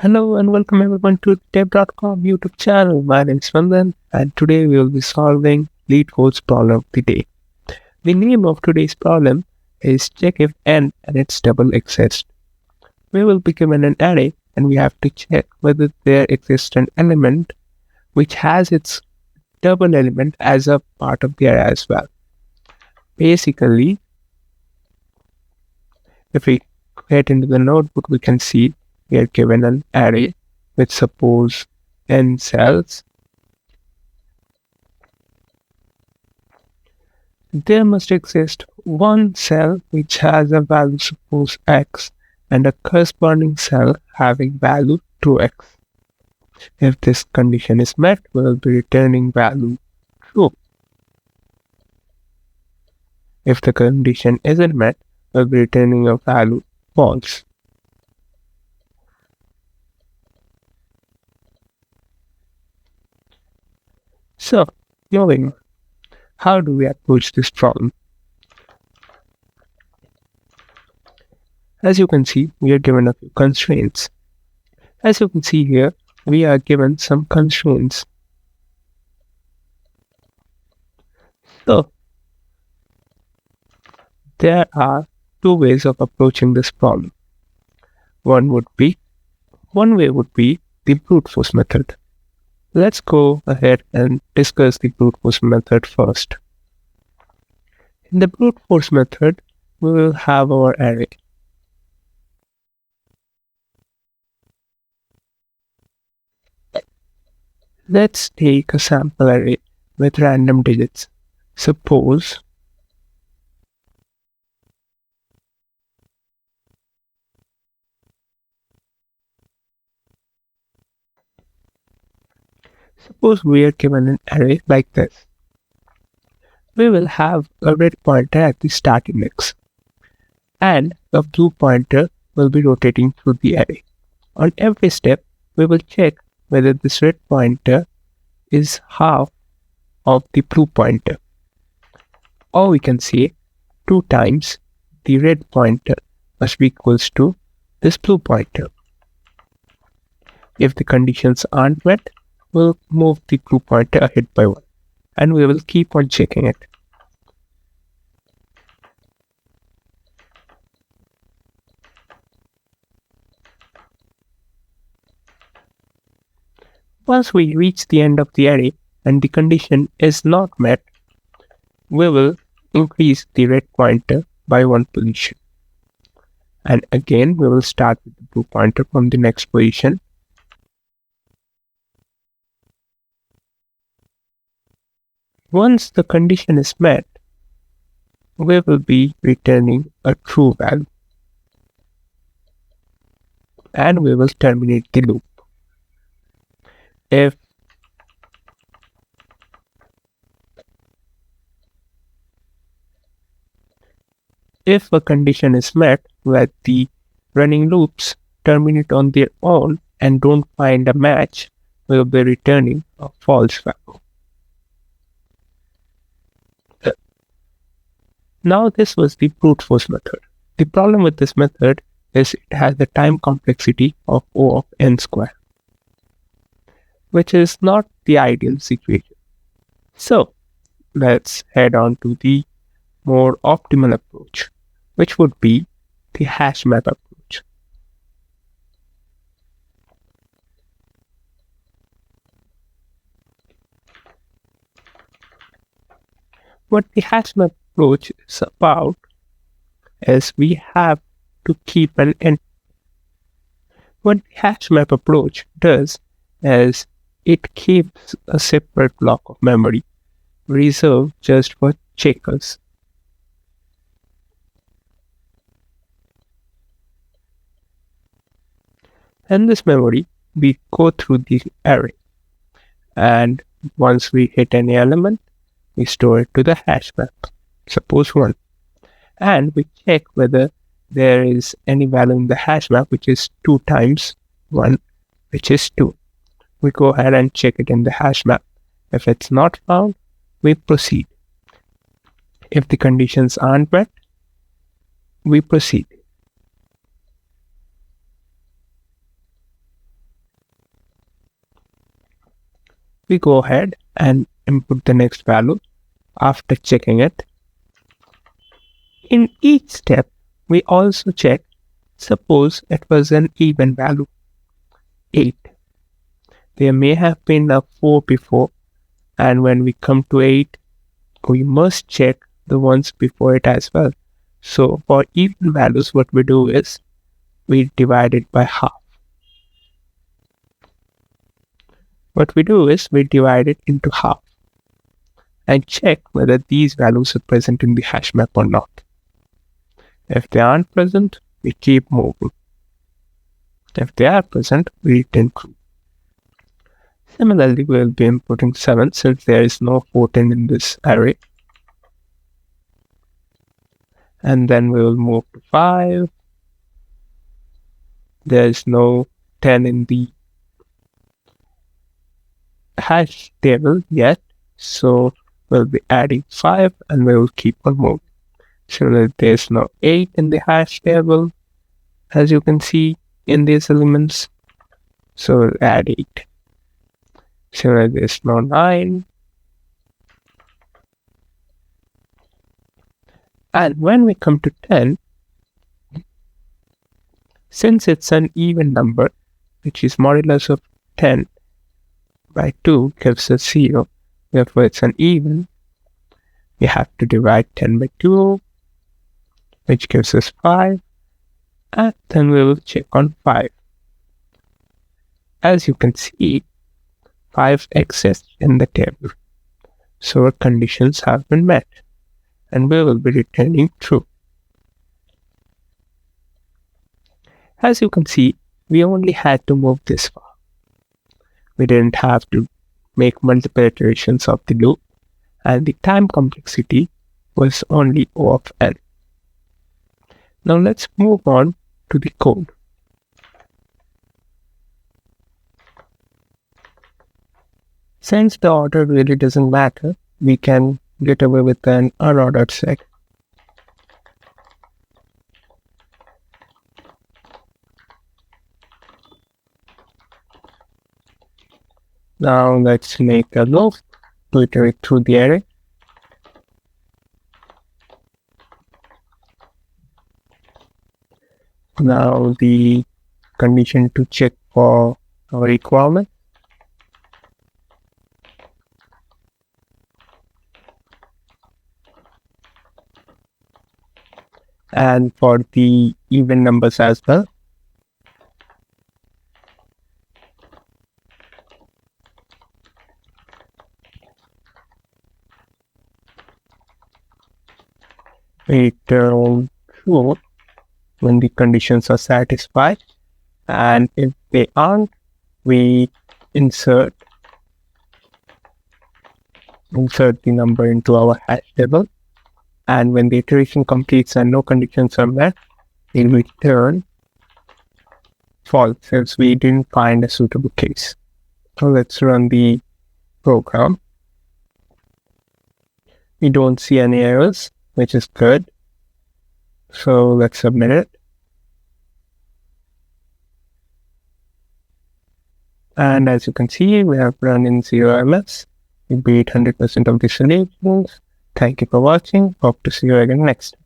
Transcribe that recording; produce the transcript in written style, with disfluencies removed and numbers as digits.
Hello and welcome everyone to devdotcom YouTube channel. My name is Spandan and today we will be solving LeetCode's problem of the day. The name of today's problem is check if n and its double exists. We will be given an array and we have to check whether there exists an element which has its double element as a part of the array as well. Basically, if we get into the notebook, we can see we are given an array with suppose n cells. There must exist one cell which has a value suppose x and a corresponding cell having value 2x. If this condition is met, we will be returning value true. If the condition isn't met, we will be returning a value false. So, moving on. How do we approach this problem? As you can see, we are given a few constraints. As you can see here, we are given some constraints. So, there are two ways of approaching this problem. One way would be the brute force method. Let's go ahead and discuss the brute force method first. In the brute force method, we will have our array. Let's take a sample array with random digits. Suppose we are given an array like this. We will have a red pointer at the start index, and a blue pointer will be rotating through the array. On every step, we will check whether this red pointer is half of the blue pointer. Or we can say 2 times the red pointer must be equals to this blue pointer. If the conditions aren't met, we'll move the blue pointer ahead by 1, and we will keep on checking it. Once we reach the end of the array and the condition is not met, we will increase the red pointer by 1 position. And again, we will start with the blue pointer from the next position. Once the condition is met, we will be returning a true value. And we will terminate the loop. If a condition is met where the running loops terminate on their own and don't find a match, we will be returning a false value. Now this was the brute force method. The problem with this method is it has the time complexity of O of n square, which is not the ideal situation. So let's head on to the more optimal approach, which would be the hash map approach. What the hash map approach is about is we have to keep an end. What the hash map approach does is it keeps a separate block of memory reserved just for checkers. In this memory, we go through the array, and once we hit any element, we store it to the hash map, suppose 1, and we check whether there is any value in the hash map which is 2 times 1, which is 2. We go ahead and check it in the hash map. If it's not found, we proceed. If the conditions aren't met, we proceed. we go ahead and input the next value after checking it. In each step, we also check, suppose it was an even value, 8. There may have been a 4 before, and when we come to 8, we must check the ones before it as well. So for even values, what we do is we divide it by half. What we do is we divide it into half and check whether these values are present in the hash map or not. If they aren't present, we keep moving. If they are present, we return true. Similarly, we will be inputting 7 since there is no 14 in this array. And then we will move to 5. There is no 10 in the hash table yet, so we'll be adding 5 and we will keep on moving. Similarly, there's no 8 in the hash table, as you can see in these elements, so we'll add 8. Similarly, there's no 9. And when we come to 10, since it's an even number, which is modulus of 10 by 2 gives us 0, therefore it's an even, we have to divide 10 by 2, which gives us 5, and then we will check on 5. As you can see, 5 exists in the table, so our conditions have been met, and we will be returning true. As you can see, we only had to move this far. We didn't have to make multiple iterations of the loop, and the time complexity was only O of n. Now let's move on to the code. Since the order really doesn't matter, we can get away with an unordered set. Now let's make a loop to iterate through the array. Now the condition to check for our requirement. And for the even numbers as well. We return true when the conditions are satisfied, and if they aren't, we insert the number into our hash table, and when the iteration completes and no conditions are met, we return false since we didn't find a suitable case. So let's run the program. We don't see any errors, which is good. So let's submit it. And as you can see, we have run in 0 ms. We beat 100% of the solutions. Thank you for watching. Hope to see you again next time.